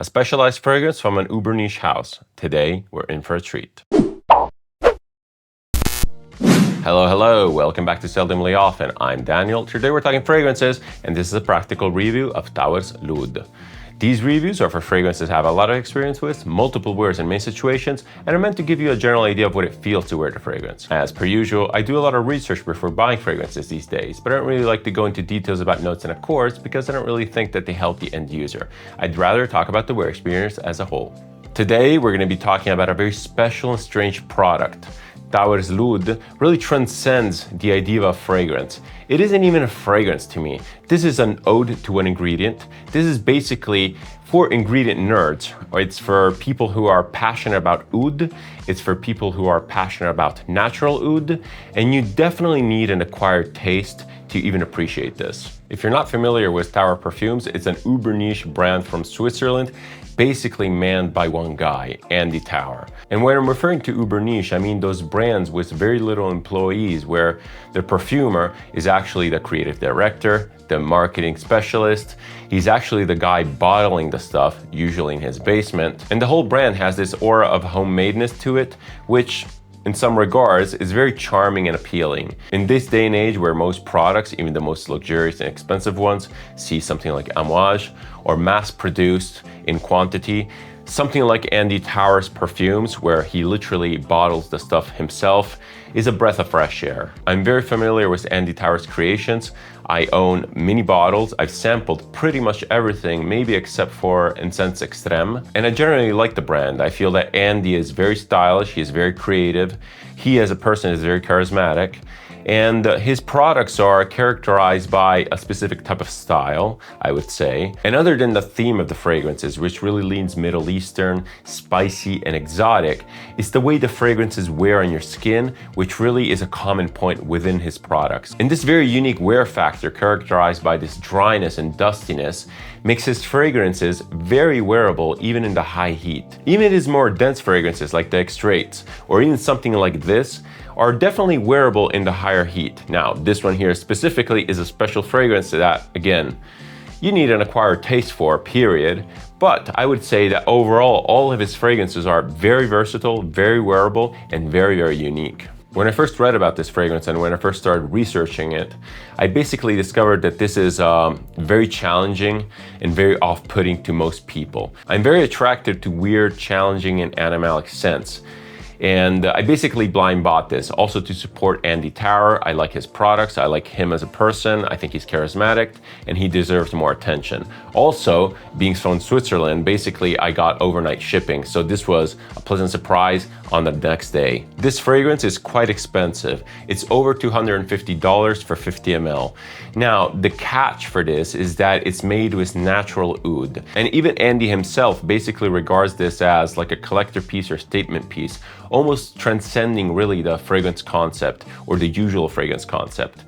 A specialized fragrance from an uber niche house. Today, we're in for a treat. Hello, welcome back to Seldomly Often. I'm Daniel. Today we're talking fragrances, and this is a practical review of Towers L'Oud. These reviews are for fragrances I have a lot of experience with, multiple wears in many situations, and are meant to give you a general idea of what it feels to wear the fragrance. As per usual, I do a lot of research before buying fragrances these days, but I don't really like to go into details about notes and accords because I don't really think that they help the end user. I'd rather talk about the wear experience as a whole. Today, we're going to be talking about a very special and strange product. Towers L'Oud really transcends the idea of a fragrance. It isn't even a fragrance to me. This is an ode to an ingredient. This is basically for ingredient nerds, or it's for people who are passionate about oud. It's for people who are passionate about natural oud, and you definitely need an acquired taste to even appreciate this. If you're not familiar with Tower Perfumes, it's an uber niche brand from Switzerland, basically manned by one guy, Andy Tower. And when I'm referring to uber niche, I mean those brands with very little employees where the perfumer is actually the creative director, the marketing specialist. He's actually the guy bottling the stuff, usually in his basement. And the whole brand has this aura of homemadeness to it, which in some regards is very charming and appealing. In this day and age where most products, even the most luxurious and expensive ones, see something like OUDH or mass produced in quantity, something like Andy Tower's perfumes, where he literally bottles the stuff himself, is a breath of fresh air. I'm very familiar with Andy Tower's creations. I own mini bottles. I've sampled pretty much everything, maybe except for Incense Extreme. And I generally like the brand. I feel that Andy is very stylish. He's very creative. He as a person is very charismatic. And his products are characterized by a specific type of style, I would say. And other than the theme of the fragrances, which really leans Middle Eastern, spicy, and exotic, it's the way the fragrances wear on your skin, which really is a common point within his products. And this very unique wear factor, characterized by this dryness and dustiness, makes his fragrances very wearable even in the high heat. Even his more dense fragrances like the extracts, or even something like this, are definitely wearable in the higher heat. Now, this one here specifically is a special fragrance that, again, you need an acquired taste for, period. But I would say that overall, all of his fragrances are very versatile, very wearable, and very, very unique. When I first read about this fragrance and when I first started researching it, I basically discovered that this is very challenging and very off-putting to most people. I'm very attracted to weird, challenging, and animalic scents. And I basically blind bought this also to support Andy Tower. I like his products. I like him as a person. I think he's charismatic and he deserves more attention. Also, being from Switzerland, basically I got overnight shipping. So this was a pleasant surprise on the next day. This fragrance is quite expensive. It's over $250 for 50 ml. Now, the catch for this is that it's made with natural oud. And even Andy himself basically regards this as like a collector piece or statement piece, almost transcending really the fragrance concept or the usual fragrance concept.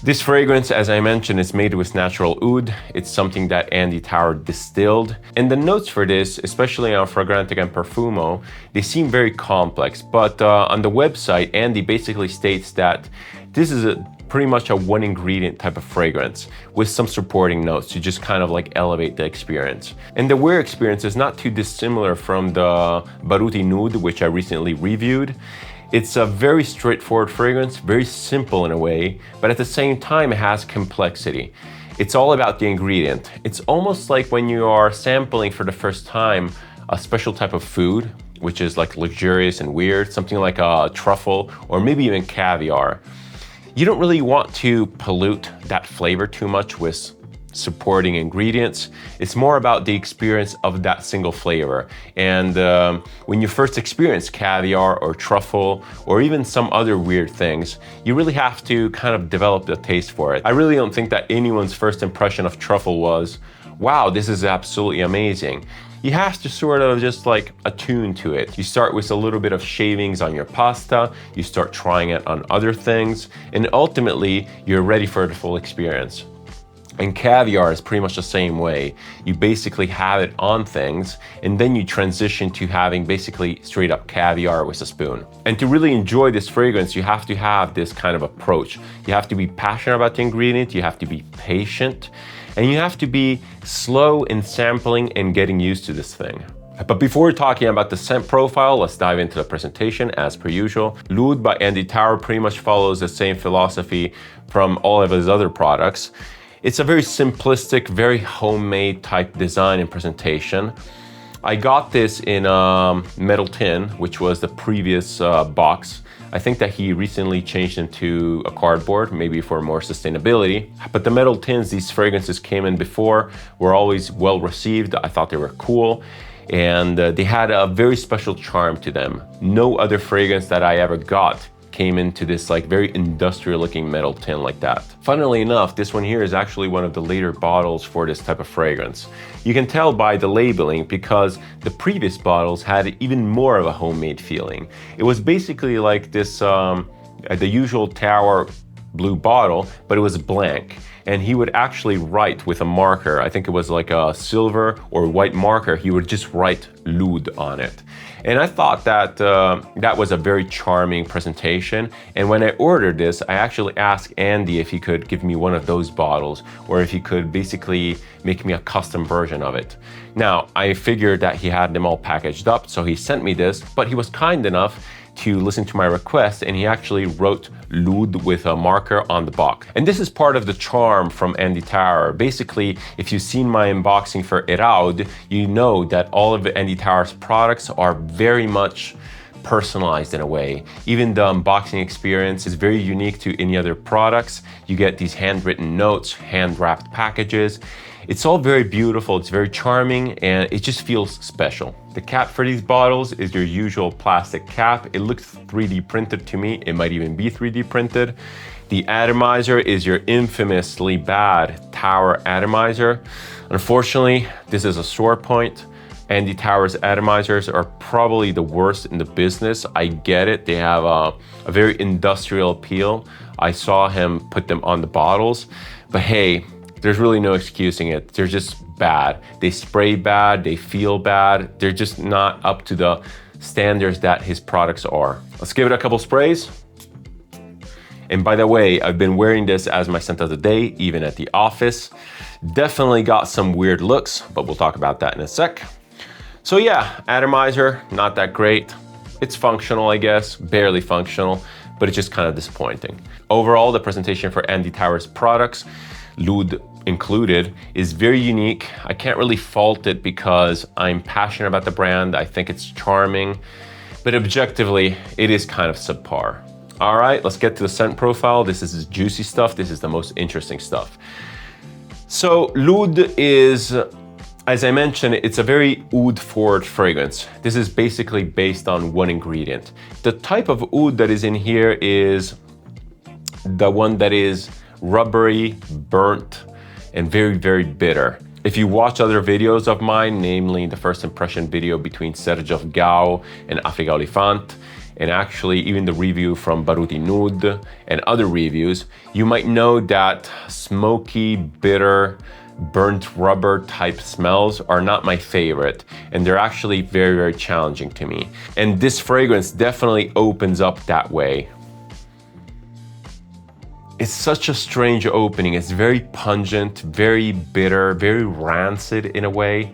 This fragrance, as I mentioned, is made with natural oud. It's something that Andy Tower distilled. And the notes for this, especially on Fragrantica and Perfumo, they seem very complex. But on the website, Andy basically states that this is pretty much a one ingredient type of fragrance with some supporting notes to just kind of like elevate the experience. And the wear experience is not too dissimilar from the Baruti Nude, which I recently reviewed. It's a very straightforward fragrance, very simple in a way, but at the same time it has complexity. It's all about the ingredient. It's almost like when you are sampling for the first time a special type of food, which is like luxurious and weird, something like a truffle or maybe even caviar. You don't really want to pollute that flavor too much with supporting ingredients. It's more about the experience of that single flavor. And when you first experience caviar or truffle or even some other weird things, you really have to kind of develop the taste for it. I really don't think that anyone's first impression of truffle was, wow, this is absolutely amazing. You have to sort of just like attune to it. You start with a little bit of shavings on your pasta, you start trying it on other things, and ultimately you're ready for the full experience. And caviar is pretty much the same way. You basically have it on things, and then you transition to having basically straight up caviar with a spoon. And to really enjoy this fragrance, you have to have this kind of approach. You have to be passionate about the ingredient, you have to be patient, And you have to be slow in sampling and getting used to this thing. But before talking about the scent profile, let's dive into the presentation as per usual. L'Oud by Andy Tauer pretty much follows the same philosophy from all of his other products. It's a very simplistic, very homemade type design and presentation. I got this in a metal tin, which was the previous box. I think that he recently changed into a cardboard, maybe for more sustainability. But the metal tins these fragrances came in before were always well received. I thought they were cool. And they had a very special charm to them. No other fragrance that I ever got came into this like very industrial looking metal tin like that. Funnily enough, this one here is actually one of the later bottles for this type of fragrance. You can tell by the labeling because the previous bottles had even more of a homemade feeling. It was basically like this, the usual Tauer blue bottle, but it was blank. And he would actually write with a marker. I think it was like a silver or white marker. He would just write L'Oud on it. And I thought that that was a very charming presentation. And when I ordered this, I actually asked Andy if he could give me one of those bottles or if he could basically make me a custom version of it. Now, I figured that he had them all packaged up, so he sent me this, but he was kind enough to listen to my request, and he actually wrote L'Oud with a marker on the box. And this is part of the charm from Andy Tauer. Basically, if you've seen my unboxing for OUDH, you know that all of Andy Tauer's products are very much personalized in a way. Even the unboxing experience is very unique to any other products. You get these handwritten notes, hand-wrapped packages. It's all very beautiful, it's very charming, and it just feels special. The cap for these bottles is your usual plastic cap. It looks 3D printed to me. It might even be 3D printed. The atomizer is your infamously bad Tauer atomizer. Unfortunately, this is a sore point. Andy Tauer's atomizers are probably the worst in the business. I get it, they have a very industrial appeal. I saw him put them on the bottles, but hey, there's really no excusing it. They're just bad. They spray bad, they feel bad. They're just not up to the standards that his products are. Let's give it a couple sprays. And by the way, I've been wearing this as my scent of the day, even at the office. Definitely got some weird looks, but we'll talk about that in a sec. So yeah, atomizer, not that great. It's functional, I guess, barely functional, but it's just kind of disappointing. Overall, the presentation for Andy Tauer's products, L'Oud included, is very unique. I can't really fault it because I'm passionate about the brand. I think it's charming, but objectively, it is kind of subpar. All right, let's get to the scent profile. This is juicy stuff. This is the most interesting stuff. So L'Oud is, as I mentioned, it's a very oud forward fragrance. This is basically based on one ingredient. The type of oud that is in here is the one that is rubbery, burnt, and very, very bitter. If you watch other videos of mine, namely the first impression video between Sergio Gao and Africa Olifant, and actually even the review from Baruti Nud and other reviews, you might know that smoky, bitter, burnt rubber type smells are not my favorite, and they're actually very, very challenging to me. And this fragrance definitely opens up that way. It's such a strange opening. It's very pungent, very bitter, very rancid in a way,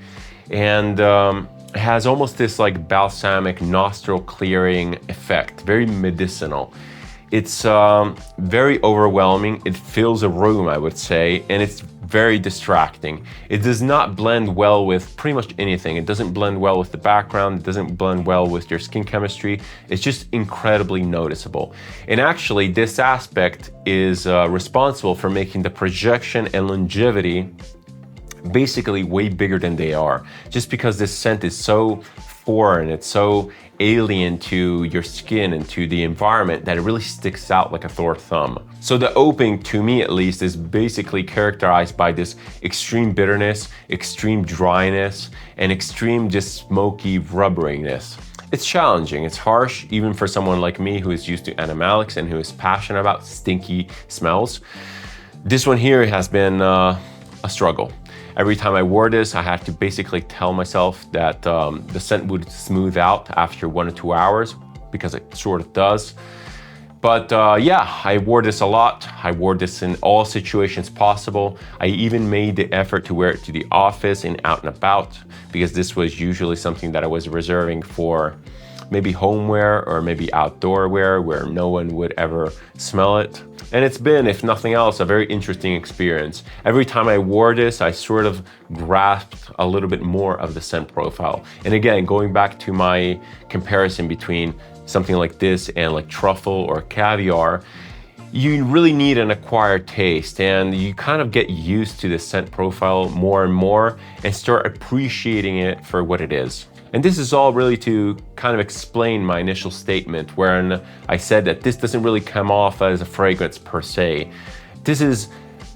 and it has almost this like balsamic nostril clearing effect, very medicinal. It's very overwhelming. It fills a room, I would say, and it's very distracting. It does not blend well with pretty much anything. It doesn't blend well with the background. It doesn't blend well with your skin chemistry. It's just incredibly noticeable. And actually, this aspect is responsible for making the projection and longevity basically way bigger than they are. Just because this scent is so foreign, it's so alien to your skin and to the environment that it really sticks out like a sore thumb. So the opening, to me at least, is basically characterized by this extreme bitterness, extreme dryness, and extreme just smoky rubberiness. It's challenging, it's harsh, even for someone like me who is used to animalics and who is passionate about stinky smells. This one here has been a struggle. Every time I wore this, I had to basically tell myself that the scent would smooth out after 1 or 2 hours, because it sort of does. But yeah, I wore this a lot. I wore this in all situations possible. I even made the effort to wear it to the office and out and about, because this was usually something that I was reserving for maybe homeware or maybe outdoor wear where no one would ever smell it. And it's been, if nothing else, a very interesting experience. Every time I wore this, I sort of grasped a little bit more of the scent profile. And again, going back to my comparison between something like this and like truffle or caviar, you really need an acquired taste, and you kind of get used to the scent profile more and more and start appreciating it for what it is. And this is all really to kind of explain my initial statement wherein I said that this doesn't really come off as a fragrance per se. This is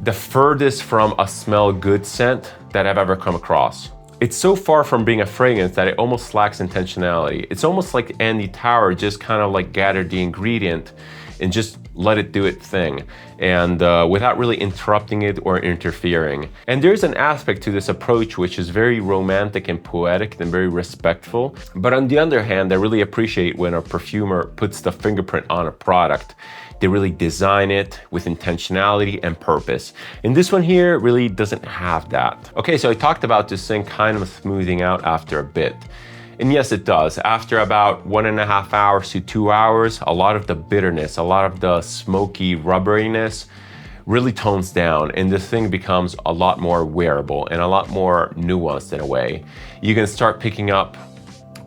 the furthest from a smell good scent that I've ever come across. It's so far from being a fragrance that it almost lacks intentionality. It's almost like Andy Tower just kind of like gathered the ingredient and just let it do its thing, and without really interrupting it or interfering. And there's an aspect to this approach which is very romantic and poetic and very respectful. But on the other hand, I really appreciate when a perfumer puts the fingerprint on a product. They really design it with intentionality and purpose. And this one here really doesn't have that. Okay, so I talked about this thing kind of smoothing out after a bit. And yes, it does. After about 1.5 hours to 2 hours, a lot of the bitterness, a lot of the smoky rubberiness really tones down, and this thing becomes a lot more wearable and a lot more nuanced in a way. You can start picking up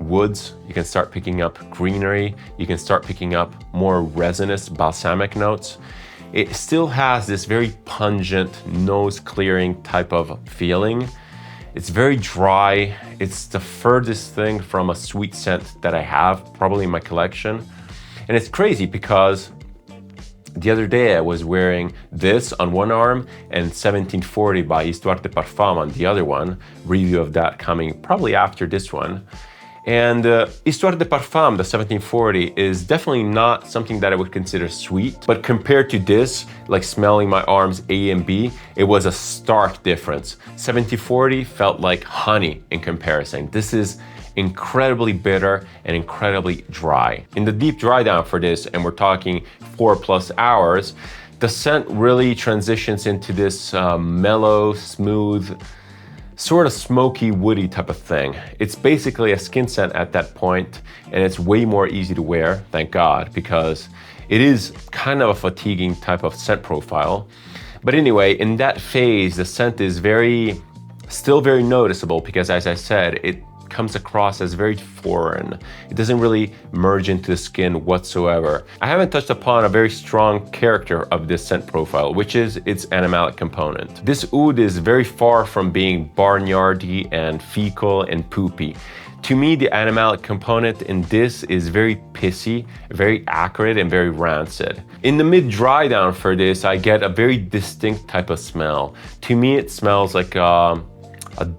woods, you can start picking up greenery, you can start picking up more resinous balsamic notes. It still has this very pungent, nose-clearing type of feeling. It's very dry. It's the furthest thing from a sweet scent that I have, probably in my collection. And it's crazy because the other day I was wearing this on one arm and 1740 by Histoire de Parfum on the other one. Review of that coming probably after this one. And Histoire de Parfum, the 1740, is definitely not something that I would consider sweet, but compared to this, like smelling my arms A and B, it was a stark difference. 1740 felt like honey in comparison. This is incredibly bitter and incredibly dry. In the deep dry down for this, and we're talking 4+ hours, the scent really transitions into this mellow, smooth, sort of smoky, woody type of thing. It's basically a skin scent at that point, and it's way more easy to wear, thank God, because it is kind of a fatiguing type of scent profile. But anyway, in that phase, the scent is still very noticeable because, as I said, it comes across as very foreign. It doesn't really merge into the skin whatsoever. I haven't touched upon a very strong character of this scent profile, which is its animalic component. This oud is very far from being barnyardy and fecal and poopy. To me, the animalic component in this is very pissy, very acrid, and very rancid. In the mid-dry down for this, I get a very distinct type of smell. To me, it smells like a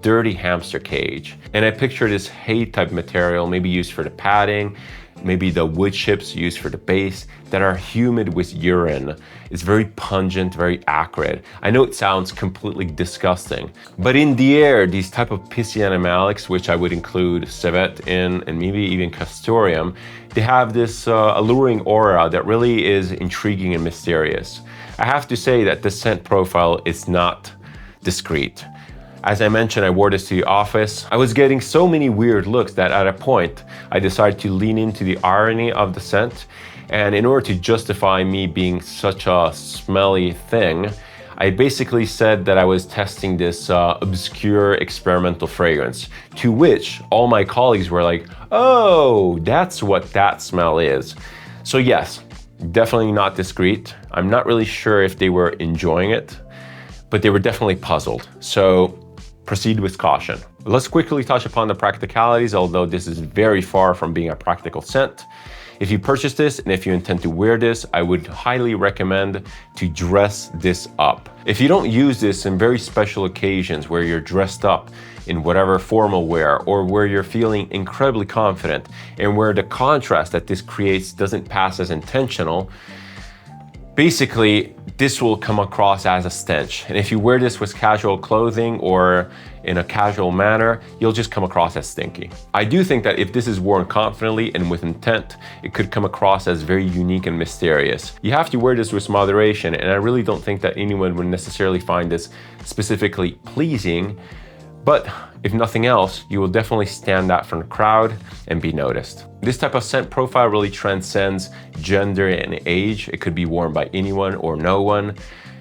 dirty hamster cage. And I picture this hay type material, maybe used for the padding, maybe the wood chips used for the base, that are humid with urine. It's very pungent, very acrid. I know it sounds completely disgusting, but in the air, these type of pissy animalics, which I would include civet in, and maybe even castoreum, they have this alluring aura that really is intriguing and mysterious. I have to say that the scent profile is not discreet. As I mentioned, I wore this to the office. I was getting so many weird looks that at a point, I decided to lean into the irony of the scent. And in order to justify me being such a smelly thing, I basically said that I was testing this obscure experimental fragrance, to which all my colleagues were like, oh, that's what that smell is. So yes, definitely not discreet. I'm not really sure if they were enjoying it, but they were definitely puzzled. So proceed with caution. Let's quickly touch upon the practicalities, although this is very far from being a practical scent. If you purchase this and if you intend to wear this, I would highly recommend to dress this up. If you don't use this in very special occasions where you're dressed up in whatever formal wear, or where you're feeling incredibly confident and where the contrast that this creates doesn't pass as intentional, basically, this will come across as a stench. And if you wear this with casual clothing, or in a casual manner, you'll just come across as stinky. I do think that if this is worn confidently and with intent, it could come across as very unique and mysterious. You have to wear this with moderation, and I really don't think that anyone would necessarily find this specifically pleasing, but if nothing else, you will definitely stand out from the crowd and be noticed. This type of scent profile really transcends gender and age. It could be worn by anyone or no one.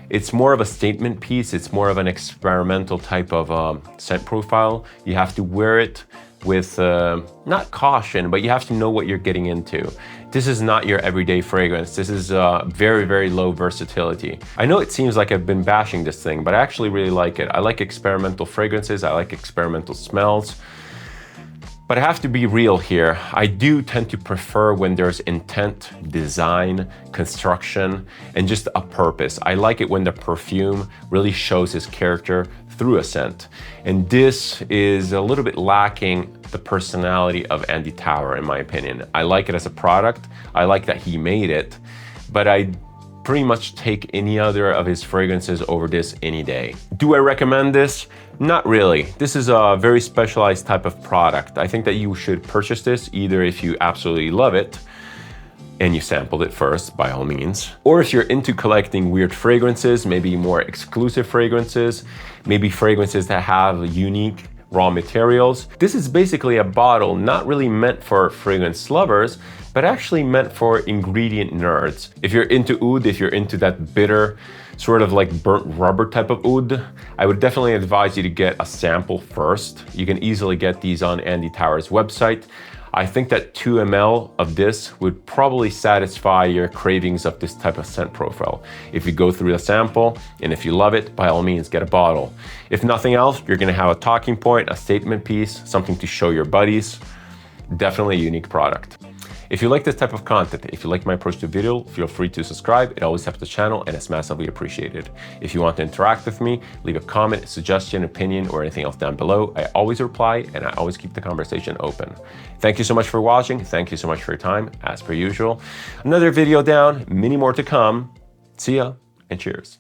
It's more of a statement piece. It's more of an experimental type of scent profile. You have to wear it with not caution, but you have to know what you're getting into. This is not your everyday fragrance. This is very, very low versatility. I know it seems like I've been bashing this thing, but I actually really like it. I like experimental fragrances. I like experimental smells. But I have to be real here. I do tend to prefer when there's intent, design, construction, and just a purpose. I like it when the perfume really shows his character through a scent. And this is a little bit lacking the personality of Andy Tauer, in my opinion. I like it as a product. I like that he made it, but I pretty much take any other of his fragrances over this any day. Do I recommend this? Not really. This is a very specialized type of product. I think that you should purchase this either if you absolutely love it and you sampled it first, by all means, or if you're into collecting weird fragrances, maybe more exclusive fragrances, maybe fragrances that have unique raw materials. This is basically a bottle not really meant for fragrance lovers, but actually meant for ingredient nerds. If you're into oud, if you're into that bitter, sort of like burnt rubber type of oud, I would definitely advise you to get a sample first. You can easily get these on Andy Tauer's website. I think that 2 ml of this would probably satisfy your cravings of this type of scent profile. If you go through the sample, and if you love it, by all means, get a bottle. If nothing else, you're gonna have a talking point, a statement piece, something to show your buddies. Definitely a unique product. If you like this type of content, if you like my approach to video, feel free to subscribe. It always helps the channel and it's massively appreciated. If you want to interact with me, leave a comment, suggestion, opinion, or anything else down below. I always reply and I always keep the conversation open. Thank you so much for watching. Thank you so much for your time, as per usual. Another video down, many more to come. See ya and cheers.